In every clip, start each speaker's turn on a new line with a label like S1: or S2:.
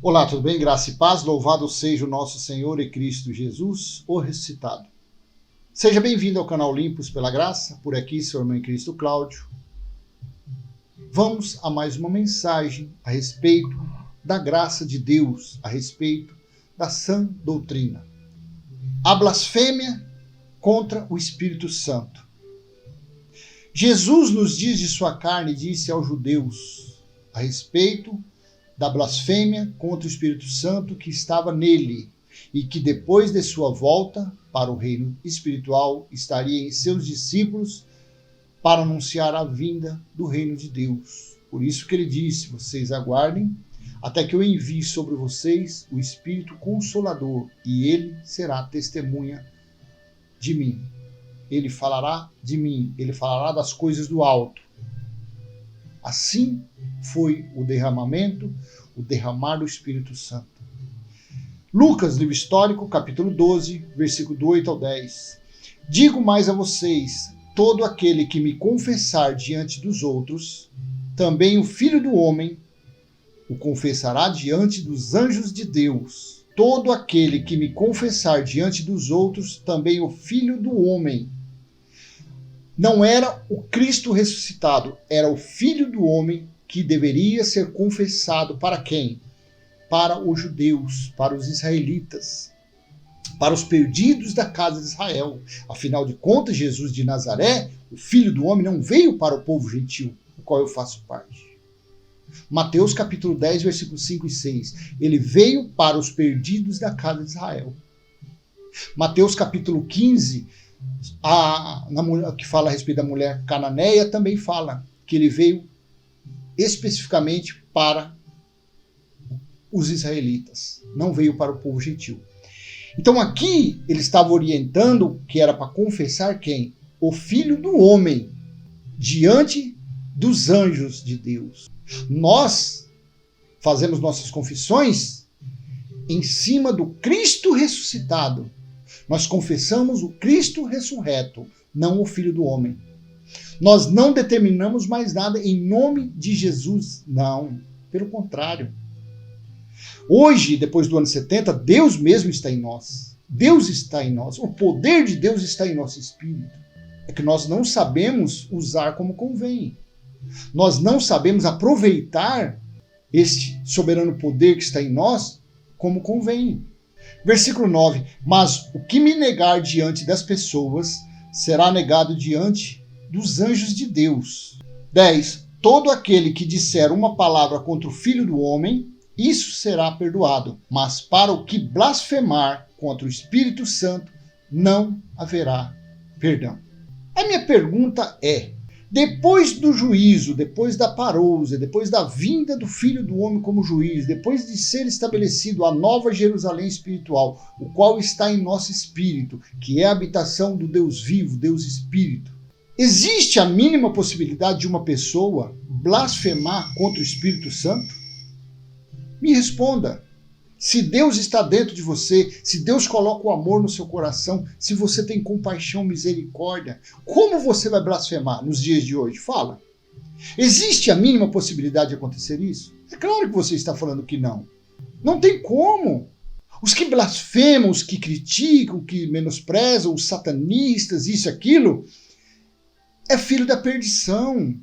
S1: Olá, tudo bem? Graça e paz, louvado seja o nosso Senhor e Cristo Jesus, o ressuscitado. Seja bem-vindo ao canal Limpos pela Graça, por aqui seu irmão em Cristo Cláudio. Vamos a mais uma mensagem a respeito da graça de Deus, a respeito da sã doutrina. A blasfêmia contra o Espírito Santo. Jesus, nos dias de sua carne, disse aos judeus a respeito da blasfêmia contra o Espírito Santo que estava nele e que depois de sua volta para o reino espiritual estaria em seus discípulos para anunciar a vinda do reino de Deus. Por isso que ele disse, vocês aguardem até que eu envie sobre vocês o Espírito Consolador e ele será testemunha de mim. Ele falará de mim, ele falará das coisas do alto. Assim foi o derramar do Espírito Santo. Lucas, livro histórico, capítulo 12, versículo do 8 ao 10. Digo mais a vocês, todo aquele que me confessar diante dos outros, também o Filho do Homem o confessará diante dos anjos de Deus. Todo aquele que me confessar diante dos outros, também o Filho do Homem. Não era o Cristo ressuscitado, era o Filho do Homem que deveria ser confessado para quem? Para os judeus, para os israelitas, para os perdidos da casa de Israel. Afinal de contas, Jesus de Nazaré, o Filho do Homem, não veio para o povo gentil, do qual eu faço parte. Mateus capítulo 10, versículos 5 e 6. Ele veio para os perdidos da casa de Israel. Mateus capítulo 15, que fala a respeito da mulher cananeia, também fala que ele veio especificamente para os israelitas, não veio para o povo gentil. Então aqui ele estava orientando que era para confessar quem? O Filho do Homem diante dos anjos de Deus. Nós fazemos nossas confissões em cima do Cristo ressuscitado. Nós confessamos o Cristo ressurreto, não o Filho do Homem. Nós não determinamos mais nada em nome de Jesus, não. Pelo contrário. Hoje, depois do ano 70, Deus mesmo está em nós. Deus está em nós. O poder de Deus está em nosso espírito. É que nós não sabemos usar como convém. Nós não sabemos aproveitar este soberano poder que está em nós como convém. Versículo 9. Mas o que me negar diante das pessoas será negado diante dos anjos de Deus. 10. Todo aquele que disser uma palavra contra o Filho do Homem, isso será perdoado. Mas para o que blasfemar contra o Espírito Santo, não haverá perdão. A minha pergunta é, depois do juízo, depois da parousia, depois da vinda do Filho do Homem como juiz, depois de ser estabelecido a nova Jerusalém espiritual, o qual está em nosso espírito, que é a habitação do Deus vivo, Deus Espírito, existe a mínima possibilidade de uma pessoa blasfemar contra o Espírito Santo? Me responda. Se Deus está dentro de você, se Deus coloca o amor no seu coração, se você tem compaixão, misericórdia, como você vai blasfemar nos dias de hoje? Fala. Existe a mínima possibilidade de acontecer isso? É claro que você está falando que não. Não tem como. Os que blasfemam, os que criticam, que menosprezam, os satanistas, isso e aquilo, é filho da perdição.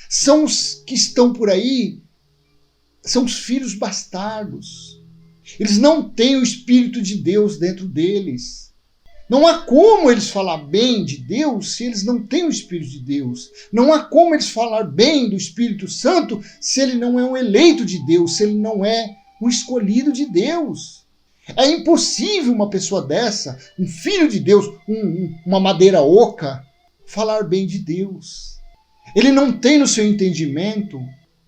S1: São os que estão por aí, são os filhos bastardos. Eles não têm o Espírito de Deus dentro deles. Não há como eles falar bem de Deus se eles não têm o Espírito de Deus. Não há como eles falar bem do Espírito Santo se ele não é um eleito de Deus, se ele não é um escolhido de Deus. É impossível uma pessoa dessa, um filho de Deus, uma madeira oca, falar bem de Deus. Ele não tem no seu entendimento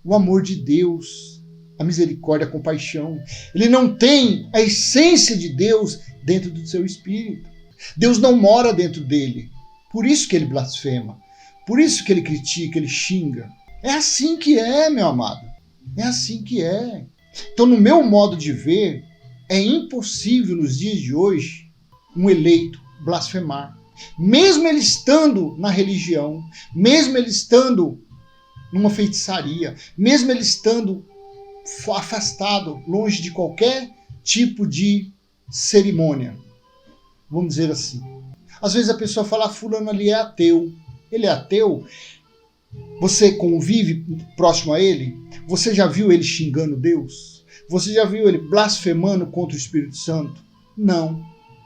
S1: o amor de Deus, a misericórdia, a compaixão. Ele não tem a essência de Deus dentro do seu espírito. Deus não mora dentro dele. Por isso que ele blasfema. Por isso que ele critica, ele xinga. É assim que é, meu amado. É assim que é. Então, no meu modo de ver, é impossível nos dias de hoje um eleito blasfemar. Mesmo ele estando na religião, mesmo ele estando numa feitiçaria, mesmo ele estando afastado, longe de qualquer tipo de cerimônia. Vamos dizer assim. Às vezes a pessoa fala, fulano ali é ateu. Ele é ateu? Você convive próximo a ele? Você já viu ele xingando Deus? Você já viu ele blasfemando contra o Espírito Santo? Não.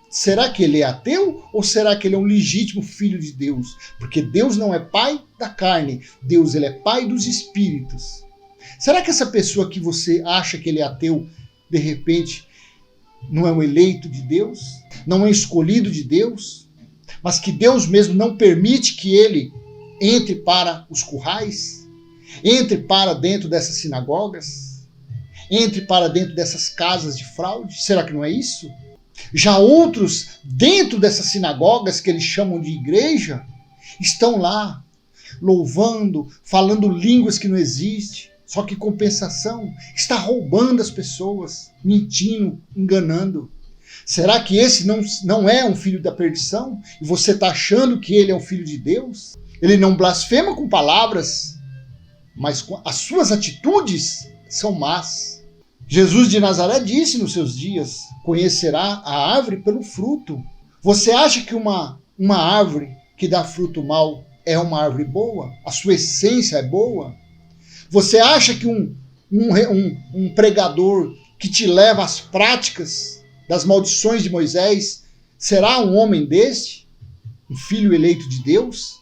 S1: Será que ele é ateu ou será que ele é um legítimo filho de Deus? Porque Deus não é pai da carne, Deus ele é pai dos espíritos. Será que essa pessoa que você acha que ele é ateu, de repente, não é um eleito de Deus? Não é escolhido de Deus? Mas que Deus mesmo não permite que ele entre para os currais? Entre para dentro dessas sinagogas? Entre para dentro dessas casas de fraude? Será que não é isso? Já outros, dentro dessas sinagogas que eles chamam de igreja, estão lá, louvando, falando línguas que não existem, só que compensação, está roubando as pessoas, mentindo, enganando. Será que esse não é um filho da perdição? E você está achando que ele é um filho de Deus? Ele não blasfema com palavras, mas as suas atitudes são más. Jesus de Nazaré disse nos seus dias, conhecerá a árvore pelo fruto. Você acha que uma árvore que dá fruto mau é uma árvore boa? A sua essência é boa? Você acha que um pregador que te leva às práticas das maldições de Moisés será um homem deste? Um filho eleito de Deus?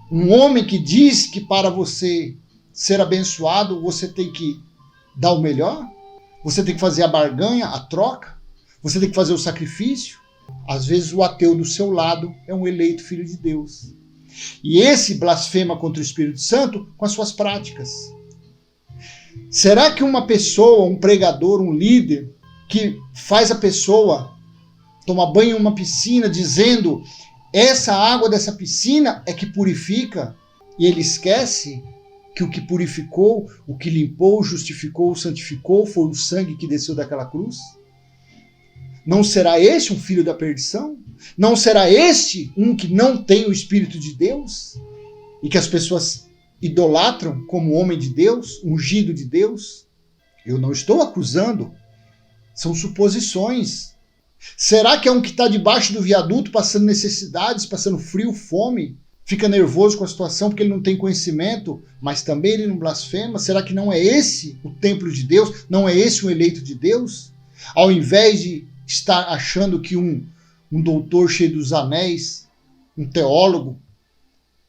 S1: Um homem que diz que para você ser abençoado você tem que dar o melhor? Você tem que fazer a barganha, a troca? Você tem que fazer o sacrifício? Às vezes o ateu do seu lado é um eleito filho de Deus. E esse blasfema contra o Espírito Santo com as suas práticas. Será que uma pessoa, um pregador, um líder, que faz a pessoa tomar banho em uma piscina dizendo essa água dessa piscina é que purifica, e ele esquece que o que purificou, o que limpou, justificou, santificou foi o sangue que desceu daquela cruz? Não será este um filho da perdição? Não será este um que não tem o Espírito de Deus? E que as pessoas idolatram como homem de Deus, ungido de Deus? Eu não estou acusando, são suposições. Será que é um que está debaixo do viaduto passando necessidades, passando frio, fome? Fica nervoso com a situação porque ele não tem conhecimento, mas também ele não blasfema? Será que não é esse o templo de Deus? Não é esse o eleito de Deus? Ao invés de estar achando que um doutor cheio dos anéis, um teólogo,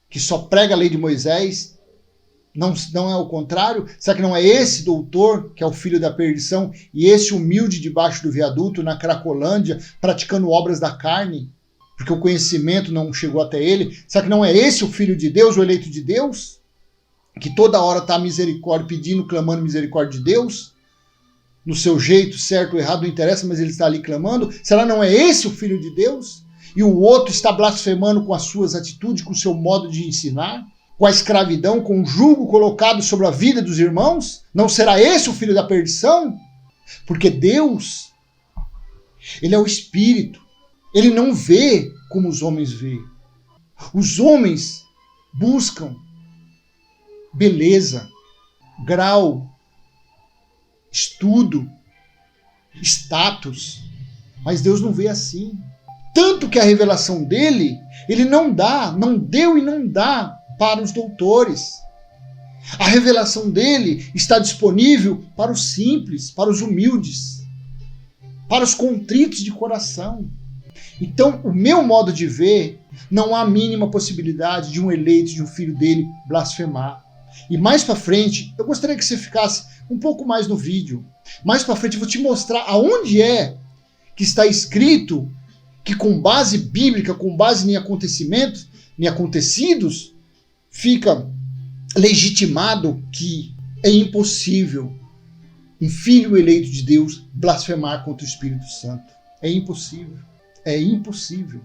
S1: que só prega a lei de Moisés, não é o contrário? Será que não é esse doutor que é o filho da perdição e esse humilde debaixo do viaduto na Cracolândia, praticando obras da carne? Porque o conhecimento não chegou até ele. Será que não é esse o Filho de Deus, o eleito de Deus? Que toda hora está misericórdia, pedindo, clamando misericórdia de Deus? No seu jeito, certo ou errado, não interessa, mas ele está ali clamando. Será que não é esse o Filho de Deus? E o outro está blasfemando com as suas atitudes, com o seu modo de ensinar? Com a escravidão, com o jugo colocado sobre a vida dos irmãos? Não será esse o Filho da perdição? Porque Deus, ele é o Espírito. Ele não vê como os homens veem. Os homens buscam beleza, grau, estudo, status. Mas Deus não vê assim. Tanto que a revelação dele, ele não deu e não dá para os doutores. A revelação dele está disponível para os simples, para os humildes, para os contritos de coração. Então, o meu modo de ver, não há a mínima possibilidade de um eleito, de um filho dele, blasfemar. E mais para frente, eu gostaria que você ficasse um pouco mais no vídeo. Mais para frente eu vou te mostrar aonde é que está escrito que com base bíblica, com base em acontecimentos, em acontecidos, fica legitimado que é impossível um filho eleito de Deus blasfemar contra o Espírito Santo. É impossível. É impossível.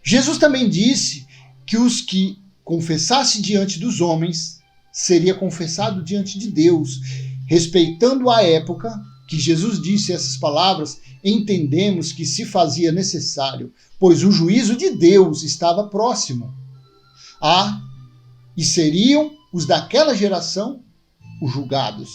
S1: Jesus também disse que os que confessassem diante dos homens seria confessado diante de Deus. Respeitando a época que Jesus disse essas palavras, entendemos que se fazia necessário, pois o juízo de Deus estava próximo. E seriam os daquela geração os julgados.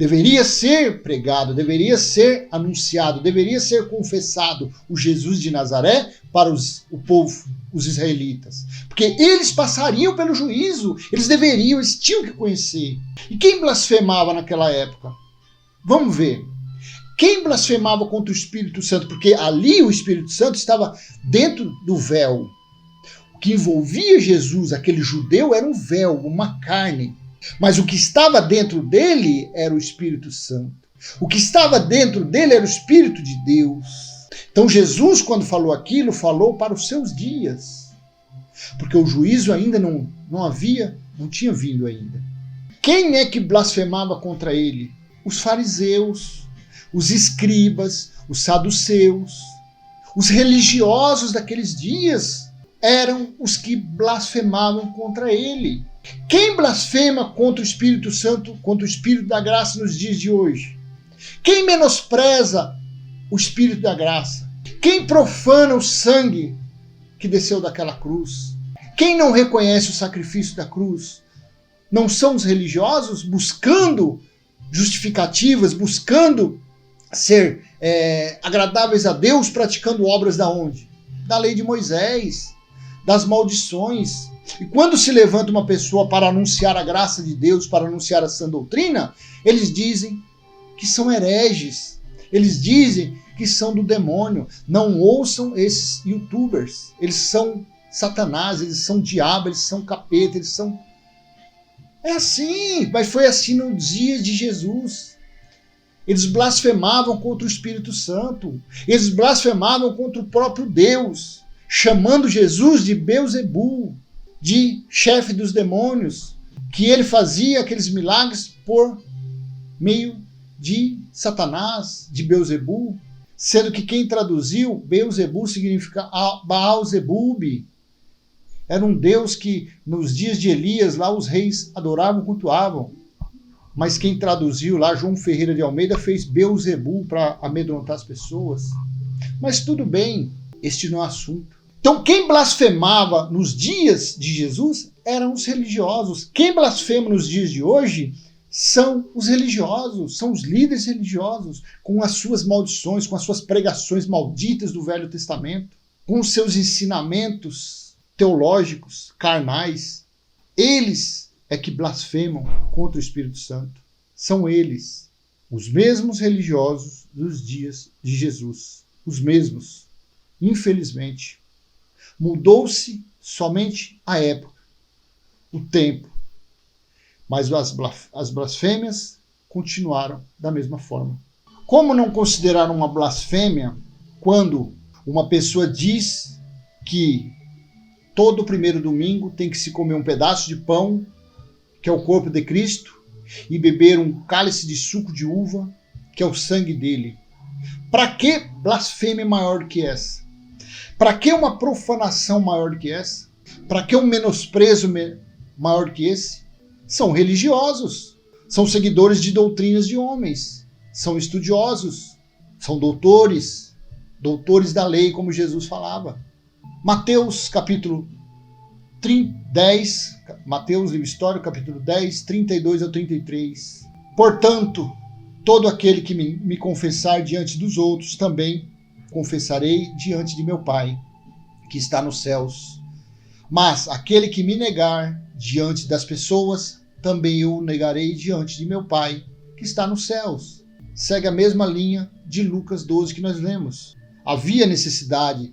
S1: Deveria ser pregado, deveria ser anunciado, deveria ser confessado o Jesus de Nazaré para o povo, os israelitas. Porque eles passariam pelo juízo, eles tinham que conhecer. E quem blasfemava naquela época? Vamos ver. Quem blasfemava contra o Espírito Santo? Porque ali o Espírito Santo estava dentro do véu. O que envolvia Jesus, aquele judeu, era um véu, uma carne. Mas o que estava dentro dele era o Espírito Santo. O que estava dentro dele era o Espírito de Deus. Então Jesus, quando falou aquilo, falou para os seus dias. Porque o juízo ainda não tinha vindo ainda. Quem é que blasfemava contra ele? Os fariseus, os escribas, os saduceus, os religiosos daqueles dias eram os que blasfemavam contra ele. Quem blasfema contra o Espírito Santo, contra o Espírito da graça nos dias de hoje? Quem menospreza o Espírito da graça? Quem profana o sangue que desceu daquela cruz? Quem não reconhece o sacrifício da cruz? Não são os religiosos buscando justificativas, buscando ser agradáveis a Deus, praticando obras da onde? Da lei de Moisés, das maldições. E quando se levanta uma pessoa para anunciar a graça de Deus, para anunciar a sã doutrina, eles dizem que são hereges. Eles dizem que são do demônio. Não ouçam esses youtubers. Eles são Satanás, eles são diabo, eles são capeta, eles são... É assim, mas foi assim no dia de Jesus. Eles blasfemavam contra o Espírito Santo. Eles blasfemavam contra o próprio Deus, chamando Jesus de Beelzebul, de chefe dos demônios, que ele fazia aqueles milagres por meio de Satanás, de Beelzebul, sendo que quem traduziu Beelzebul significa Baal-Zebub. Era um deus que nos dias de Elias lá os reis adoravam, cultuavam. Mas quem traduziu lá, João Ferreira de Almeida, fez Beelzebul para amedrontar as pessoas. Mas tudo bem, este não é o assunto. Então quem blasfemava nos dias de Jesus eram os religiosos. Quem blasfema nos dias de hoje são os religiosos, são os líderes religiosos, com as suas maldições, com as suas pregações malditas do Velho Testamento, com os seus ensinamentos teológicos, carnais. Eles é que blasfemam contra o Espírito Santo. São eles, os mesmos religiosos dos dias de Jesus. Os mesmos. Infelizmente. Mudou-se somente a época, o tempo. Mas as blasfêmias continuaram da mesma forma. Como não considerar uma blasfêmia quando uma pessoa diz que todo primeiro domingo tem que se comer um pedaço de pão, que é o corpo de Cristo, e beber um cálice de suco de uva, que é o sangue dele? Para que blasfêmia maior do que essa? Para que uma profanação maior do que essa? Para que um menosprezo maior do que esse? São religiosos, são seguidores de doutrinas de homens, são estudiosos, são doutores da lei, como Jesus falava. Mateus capítulo 10, Mateus, livro histórico, capítulo 10, 32 ao 33. Portanto, todo aquele que me confessar diante dos outros, também confessarei diante de meu Pai, que está nos céus. Mas aquele que me negar diante das pessoas, também eu o negarei diante de meu Pai, que está nos céus. Segue a mesma linha de Lucas 12 que nós lemos. Havia necessidade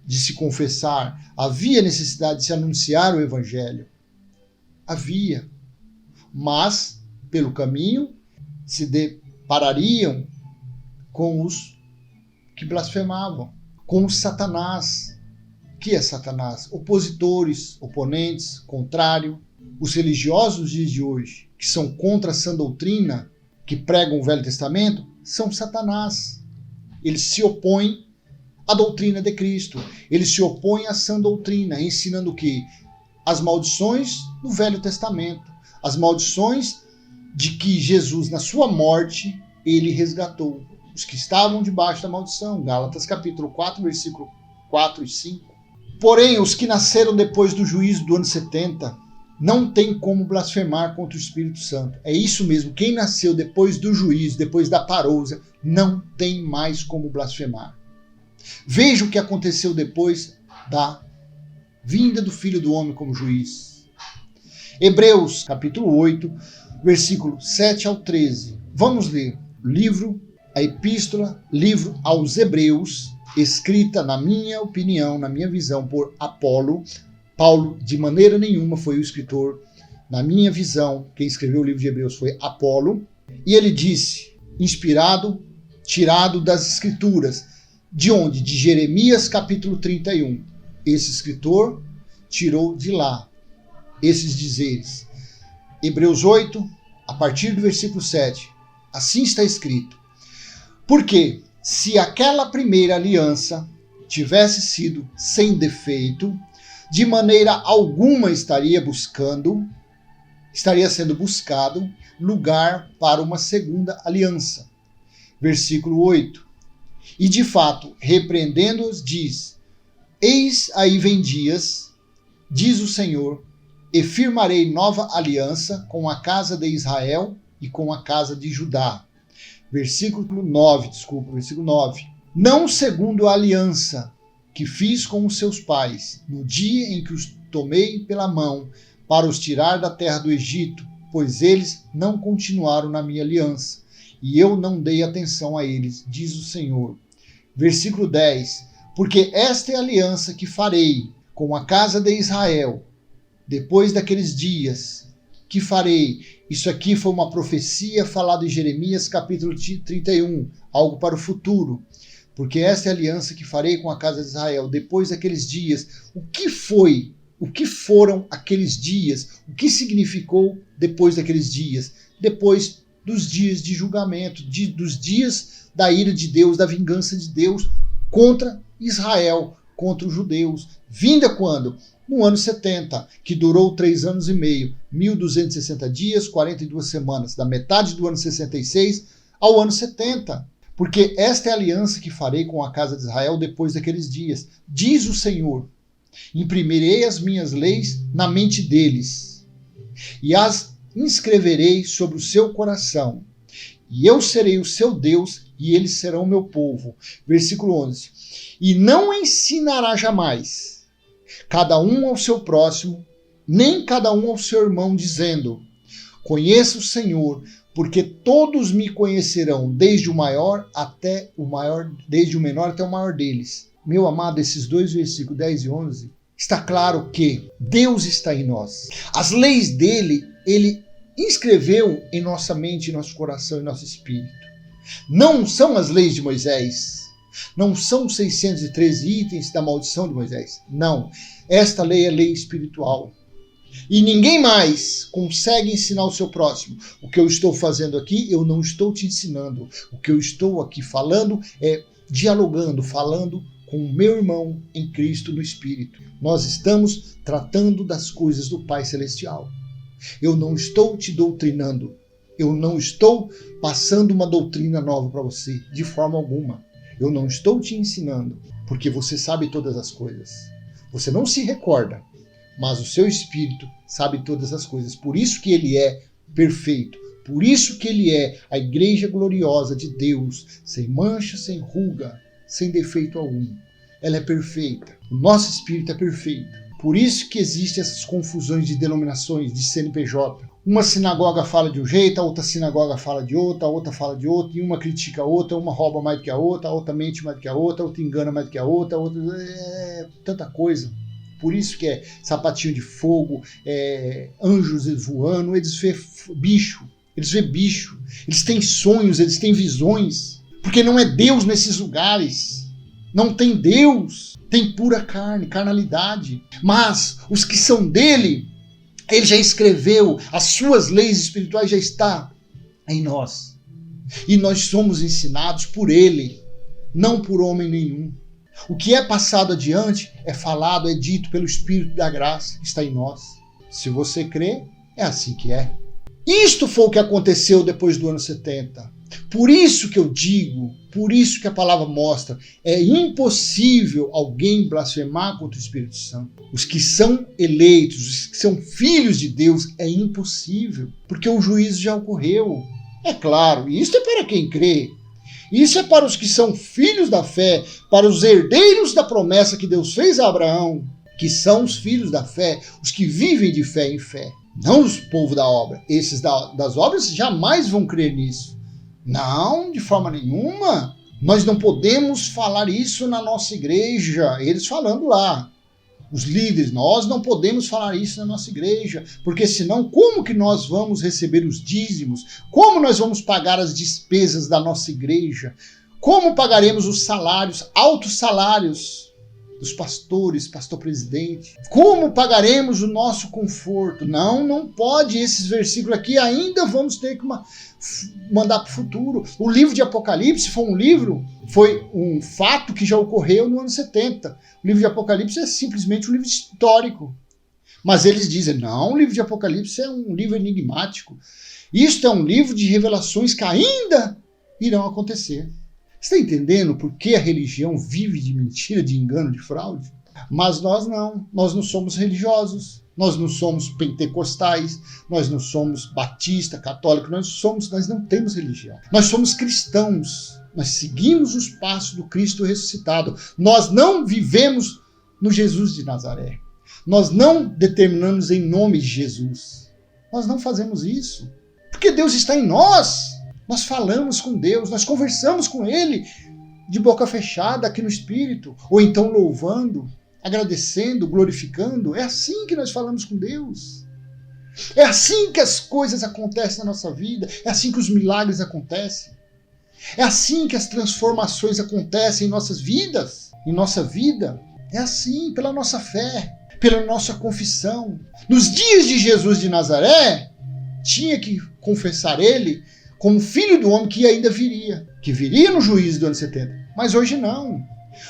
S1: de se confessar, havia necessidade de se anunciar o Evangelho. Havia. Mas, pelo caminho, se deparariam com os que blasfemavam, com o Satanás. Que é Satanás? Opositores, oponentes, contrário. Os religiosos dos dias de hoje, que são contra a sã doutrina, que pregam o Velho Testamento, são Satanás. Eles se opõem à doutrina de Cristo. Eles se opõem à sã doutrina, ensinando o quê? As maldições do Velho Testamento. As maldições de que Jesus, na sua morte, ele resgatou os que estavam debaixo da maldição. Gálatas capítulo 4, versículo 4 e 5. Porém, os que nasceram depois do juízo do ano 70, Não tem como blasfemar contra o Espírito Santo. É isso mesmo. Quem nasceu depois do juízo, depois da parousia, não tem mais como blasfemar. Veja o que aconteceu depois da vinda do Filho do Homem como juiz. Hebreus, capítulo 8, versículo 7 ao 13. Vamos ler a epístola, livro aos Hebreus, escrita, na minha opinião, na minha visão, por Apolo. Paulo, de maneira nenhuma, foi o escritor. Na minha visão, quem escreveu o livro de Hebreus foi Apolo. E ele disse, inspirado, tirado das Escrituras. De onde? De Jeremias, capítulo 31. Esse escritor tirou de lá esses dizeres. Hebreus 8, a partir do versículo 7. Assim está escrito. Porque se aquela primeira aliança tivesse sido sem defeito, de maneira alguma estaria sendo buscado lugar para uma segunda aliança. Versículo 8. E de fato, repreendendo-os, diz: Eis aí vem dias, diz o Senhor, e firmarei nova aliança com a casa de Israel e com a casa de Judá. Versículo 9. Não segundo a aliança que fiz com os seus pais, no dia em que os tomei pela mão para os tirar da terra do Egito, pois eles não continuaram na minha aliança, e eu não dei atenção a eles, diz o Senhor. Versículo 10. Porque esta é a aliança que farei com a casa de Israel, depois daqueles dias que farei. Isso aqui foi uma profecia falada em Jeremias capítulo 31, algo para o futuro. Porque esta é a aliança que farei com a casa de Israel depois daqueles dias. O que foram aqueles dias? O que significou depois daqueles dias? Depois dos dias de julgamento, dos dias da ira de Deus, da vingança de Deus contra Israel, contra os judeus. Vinda quando? No ano 70, que durou 3 anos e meio, 1260 dias, 42 semanas, da metade do ano 66 ao ano 70. Porque esta é a aliança que farei com a casa de Israel depois daqueles dias. Diz o Senhor, imprimirei as minhas leis na mente deles, e as inscreverei sobre o seu coração, e eu serei o seu Deus, e eles serão o meu povo. Versículo 11. E não ensinará jamais, cada um ao seu próximo, nem cada um ao seu irmão, dizendo, conheça o Senhor, porque todos me conhecerão, desde o menor até o maior deles. Meu amado, esses 2 versículos 10 e 11, está claro que Deus está em nós. As leis dele, ele inscreveu em nossa mente, em nosso coração e nosso espírito. Não são as leis de Moisés. Não são os 613 itens da maldição de Moisés. Não. Esta lei é lei espiritual. E ninguém mais consegue ensinar o seu próximo. O que eu estou fazendo aqui, eu não estou te ensinando. O que eu estou aqui falando é dialogando, falando com o meu irmão em Cristo no Espírito. Nós estamos tratando das coisas do Pai Celestial. Eu não estou te doutrinando. Eu não estou passando uma doutrina nova para você, de forma alguma. Eu não estou te ensinando, porque você sabe todas as coisas. Você não se recorda, mas o seu espírito sabe todas as coisas. Por isso que ele é perfeito. Por isso que ele é a igreja gloriosa de Deus, sem mancha, sem ruga, sem defeito algum. Ela é perfeita. O nosso espírito é perfeito. Por isso que existem essas confusões de denominações, de CNPJ. Uma sinagoga fala de um jeito, a outra sinagoga fala de outra, a outra fala de outro, e uma critica a outra, uma rouba mais do que a outra mente mais do que a outra engana mais do que a outra tanta coisa. Por isso que é sapatinho de fogo, anjos voando, eles vê bicho, eles têm sonhos, eles têm visões, porque não é Deus nesses lugares, não tem Deus, tem pura carne, carnalidade, mas os que são dele, ele já escreveu, as suas leis espirituais já estão em nós, e nós somos ensinados por ele, não por homem nenhum. O que é passado adiante é falado, é dito pelo Espírito da graça que está em nós. Se você crê, é assim que é. Isto foi o que aconteceu depois do ano 70. Por isso que eu digo, por isso que a palavra mostra, é impossível alguém blasfemar contra o Espírito Santo. Os que são eleitos, os que são filhos de Deus, é impossível, porque o juízo já ocorreu. É claro, isso é para quem crê. Isso é para os que são filhos da fé, para os herdeiros da promessa que Deus fez a Abraão, que são os filhos da fé, os que vivem de fé em fé. Não os povo da obra. Esses das obras jamais vão crer nisso. Não, de forma nenhuma. Nós não podemos falar isso na nossa igreja. Eles falando lá. Os líderes, nós não podemos falar isso na nossa igreja, porque senão como que nós vamos receber os dízimos? Como nós vamos pagar as despesas da nossa igreja? Como pagaremos os salários, altos salários dos pastores, pastor-presidente? Como pagaremos o nosso conforto? Não, não pode. Esses versículos aqui ainda vamos ter que mandar para o futuro. O livro de Apocalipse foi um fato que já ocorreu no ano 70. O livro de Apocalipse é simplesmente um livro histórico. Mas eles dizem, não, o livro de Apocalipse é um livro enigmático. Isto é um livro de revelações que ainda irão acontecer. Você está entendendo por que a religião vive de mentira, de engano, de fraude? Mas nós não somos religiosos, nós não somos pentecostais, nós não somos batista, católico, nós não temos religião. Nós somos cristãos, nós seguimos os passos do Cristo ressuscitado. Nós não vivemos no Jesus de Nazaré. Nós não determinamos em nome de Jesus. Nós não fazemos isso, porque Deus está em nós. Nós falamos com Deus, nós conversamos com Ele de boca fechada aqui no Espírito, ou então louvando, agradecendo, glorificando. É assim que nós falamos com Deus. É assim que as coisas acontecem na nossa vida, é assim que os milagres acontecem. É assim que as transformações acontecem em nossas vidas, em nossa vida. É assim, pela nossa fé, pela nossa confissão. Nos dias de Jesus de Nazaré, tinha que confessar Ele como filho do homem que ainda viria, que viria no juízo do ano 70. Mas hoje não.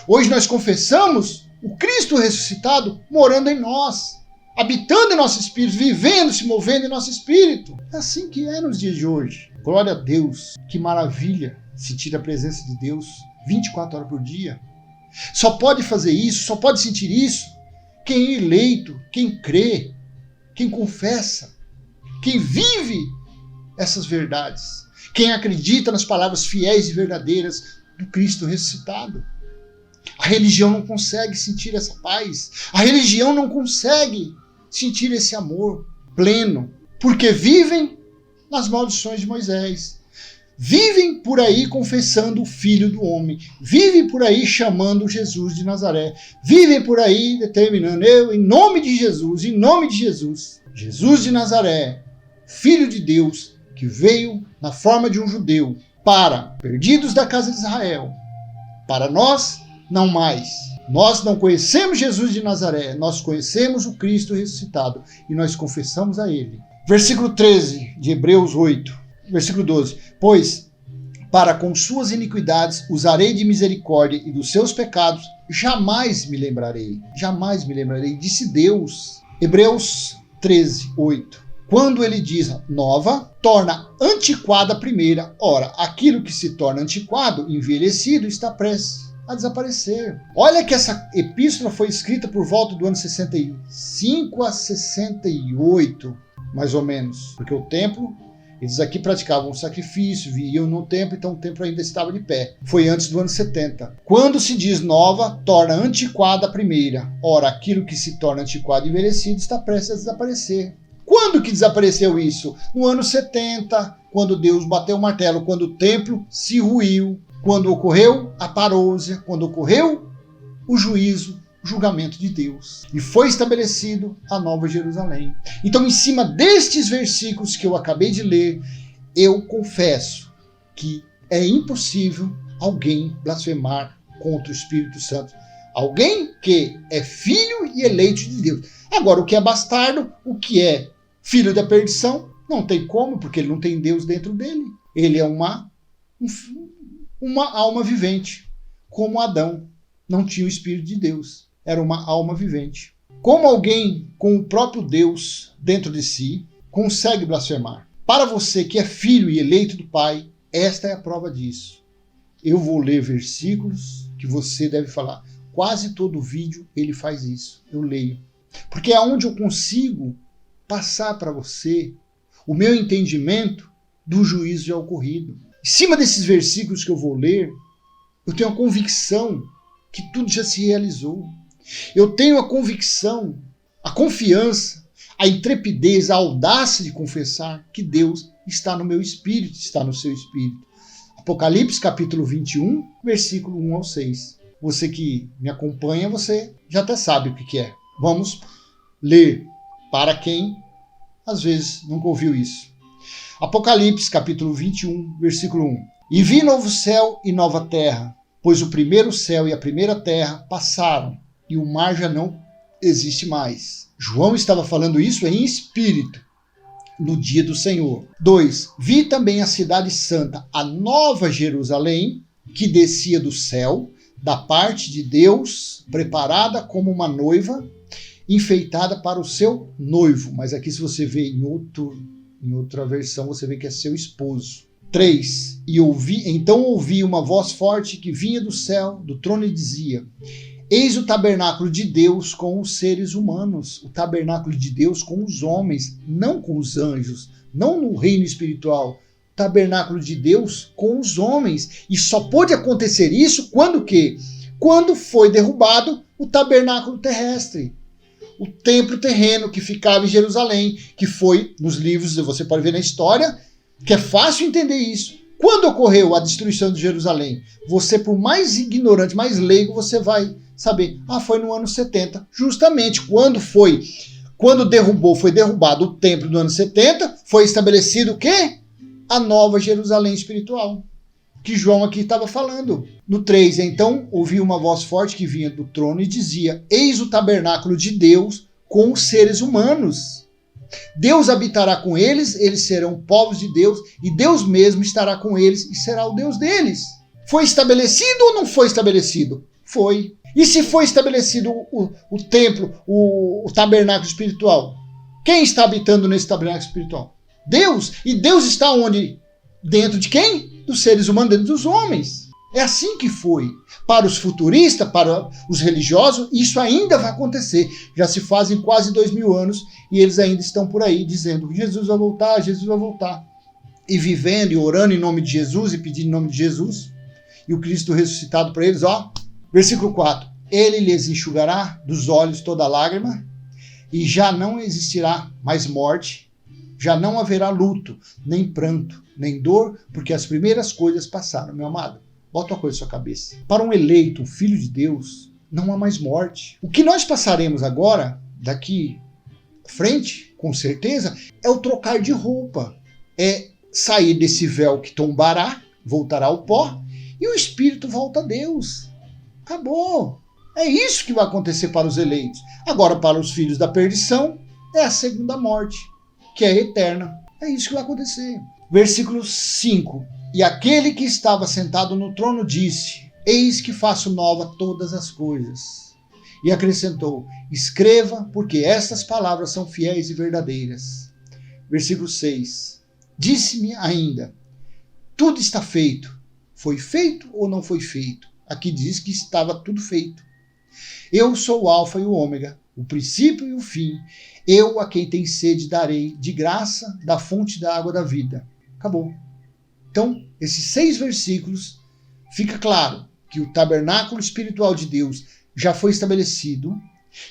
S1: Hoje nós confessamos o Cristo ressuscitado morando em nós, habitando em nosso espírito, vivendo, se movendo em nosso espírito. É assim que é nos dias de hoje. Glória a Deus. Que maravilha sentir a presença de Deus 24 horas por dia. Só pode fazer isso, só pode sentir isso quem é eleito, quem crê, quem confessa, quem vive essas verdades, quem acredita nas palavras fiéis e verdadeiras do Cristo ressuscitado. A religião não consegue sentir essa paz, a religião não consegue sentir esse amor pleno, porque vivem nas maldições de Moisés, vivem por aí confessando o Filho do Homem, vivem por aí chamando Jesus de Nazaré, vivem por aí determinando, eu, em nome de Jesus, Jesus de Nazaré, Filho de Deus, que veio na forma de um judeu para perdidos da casa de Israel. Para nós, não mais. Nós não conhecemos Jesus de Nazaré, nós conhecemos o Cristo ressuscitado e nós confessamos a Ele. Versículo 13 de Hebreus 8, versículo 12. Pois, para com suas iniquidades usarei de misericórdia e dos seus pecados jamais me lembrarei. Jamais me lembrarei, disse Deus. Hebreus 13, 8. Quando ele diz nova, torna antiquada a primeira. Ora, aquilo que se torna antiquado, envelhecido, está prestes a desaparecer. Olha que essa epístola foi escrita por volta do ano 65 a 68, mais ou menos. Porque o templo, eles aqui praticavam um sacrifício, viviam no templo, então o templo ainda estava de pé. Foi antes do ano 70. Quando se diz nova, torna antiquada a primeira. Ora, aquilo que se torna antiquado e envelhecido está prestes a desaparecer. Quando que desapareceu isso? No ano 70, quando Deus bateu o martelo, quando o templo se ruiu, quando ocorreu a parousia, quando ocorreu o juízo, o julgamento de Deus. E foi estabelecido a Nova Jerusalém. Então, em cima destes versículos que eu acabei de ler, eu confesso que é impossível alguém blasfemar contra o Espírito Santo. Alguém que é filho e eleito de Deus. Agora, o que é bastardo, o que é filho da perdição, não tem como, porque ele não tem Deus dentro dele. Ele é uma alma vivente, como Adão não tinha o Espírito de Deus, era uma alma vivente. Como alguém com o próprio Deus dentro de si consegue blasfemar? para você que é filho e eleito do Pai, esta é a prova disso. Eu vou ler versículos que você deve falar. Quase todo vídeo ele faz isso. Eu leio. Porque é onde eu consigo passar para você o meu entendimento do juízo já ocorrido. Em cima desses versículos que eu vou ler, eu tenho a convicção que tudo já se realizou. Eu tenho a convicção, a confiança, a intrepidez, a audácia de confessar que Deus está no meu espírito, está no seu espírito. Apocalipse capítulo 21, versículo 1 ao 6. Você que me acompanha, você já até sabe o que é. Vamos ler para quem às vezes nunca ouviu isso. Apocalipse capítulo 21, versículo 1. E vi novo céu e nova terra, pois o primeiro céu e a primeira terra passaram, e o mar já não existe mais. João estava falando isso em espírito, no dia do Senhor. 2. Vi também a cidade santa, a nova Jerusalém, que descia do céu, da parte de Deus, preparada como uma noiva, enfeitada para o seu noivo. Mas aqui, se você vê em outra versão, você vê que é seu esposo. 3. Então ouvi uma voz forte que vinha do céu, do trono, e dizia: Eis o tabernáculo de Deus com os seres humanos, o tabernáculo de Deus com os homens, não com os anjos, não no reino espiritual. O tabernáculo de Deus com os homens. E só pôde acontecer isso quando quê? Quando foi derrubado o tabernáculo terrestre. O templo terreno que ficava em Jerusalém, que foi nos livros, você pode ver na história, que é fácil entender isso. Quando ocorreu a destruição de Jerusalém? Você, por mais ignorante, mais leigo, você vai saber. Foi no ano 70. Justamente quando foi derrubado o templo no ano 70, foi estabelecido o quê? A nova Jerusalém espiritual, que João aqui estava falando. No 3, então ouvi uma voz forte que vinha do trono e dizia: Eis o tabernáculo de Deus com os seres humanos. Deus habitará com eles, eles serão povos de Deus, e Deus mesmo estará com eles e será o Deus deles. Foi estabelecido ou não foi estabelecido? Foi. E se foi estabelecido o templo, o tabernáculo espiritual? Quem está habitando nesse tabernáculo espiritual? Deus. E Deus está onde? Dentro de quem? Dos seres humanos, dentro dos homens. É assim que foi. Para os futuristas, para os religiosos, isso ainda vai acontecer. Já se fazem quase 2000 anos e eles ainda estão por aí dizendo: Jesus vai voltar, Jesus vai voltar. E vivendo e orando em nome de Jesus e pedindo em nome de Jesus. E o Cristo ressuscitado para eles, versículo 4. Ele lhes enxugará dos olhos toda lágrima e já não existirá mais morte, já não haverá luto, nem pranto, nem dor, porque as primeiras coisas passaram, meu amado. Bota uma coisa na sua cabeça. Para um eleito, um filho de Deus, não há mais morte. O que nós passaremos agora, daqui à frente, com certeza, é o trocar de roupa. É sair desse véu que tombará, voltará ao pó, e o espírito volta a Deus. Acabou. É isso que vai acontecer para os eleitos. Agora, para os filhos da perdição, é a segunda morte, que é eterna. É isso que vai acontecer. Versículo 5. E aquele que estava sentado no trono disse: Eis que faço nova todas as coisas. E acrescentou: Escreva, porque estas palavras são fiéis e verdadeiras. Versículo 6. Disse-me ainda: Tudo está feito. Foi feito ou não foi feito? Aqui diz que estava tudo feito. Eu sou o alfa e o ômega, o princípio e o fim. Eu a quem tem sede darei de graça da fonte da água da vida. Acabou. Então, esses 6 versículos, fica claro que o tabernáculo espiritual de Deus já foi estabelecido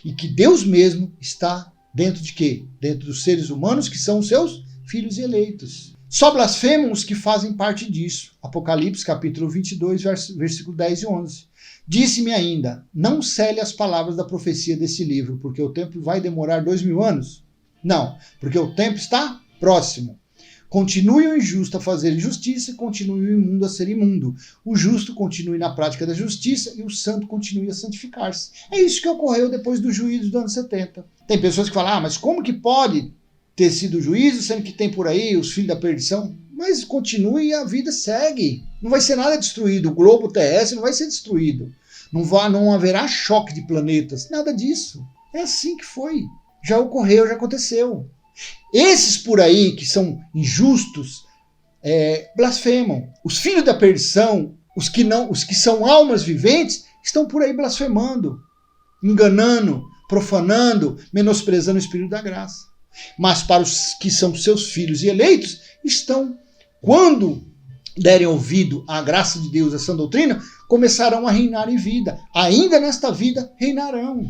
S1: e que Deus mesmo está dentro de quê? Dentro dos seres humanos que são os seus filhos eleitos. Só blasfemam os que fazem parte disso. Apocalipse capítulo 22, versículo 10 e 11. Disse-me ainda: Não cele as palavras da profecia desse livro, porque o tempo vai demorar 2000 anos? Não, porque o tempo está próximo. Continue o injusto a fazer injustiça e continue o imundo a ser imundo. O justo continue na prática da justiça e o santo continue a santificar-se. É isso que ocorreu depois do juízo do ano 70. Tem pessoas que falam: mas como que pode ter sido o juízo, sendo que tem por aí os filhos da perdição? Mas continue e a vida segue. Não vai ser nada destruído. O globo terrestre não vai ser destruído. Não haverá choque de planetas. Nada disso. É assim que foi. Já ocorreu, já aconteceu. Esses por aí que são injustos blasfemam. Os filhos da perdição, os que são almas viventes, estão por aí blasfemando, enganando, profanando, menosprezando o Espírito da graça. Mas para os que são seus filhos e eleitos, estão, quando derem ouvido à graça de Deus, essa doutrina, começarão a reinar em vida. Ainda nesta vida reinarão.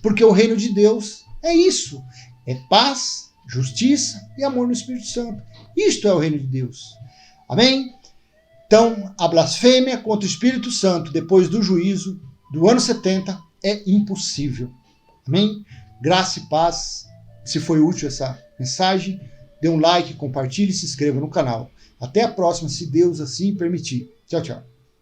S1: Porque o reino de Deus é isso. É paz, justiça e amor no Espírito Santo. Isto é o reino de Deus. Amém? Então, a blasfêmia contra o Espírito Santo depois do juízo do ano 70 é impossível. Amém? Graça e paz. Se foi útil essa mensagem, dê um like, compartilhe e se inscreva no canal. Até a próxima, se Deus assim permitir. Tchau, tchau.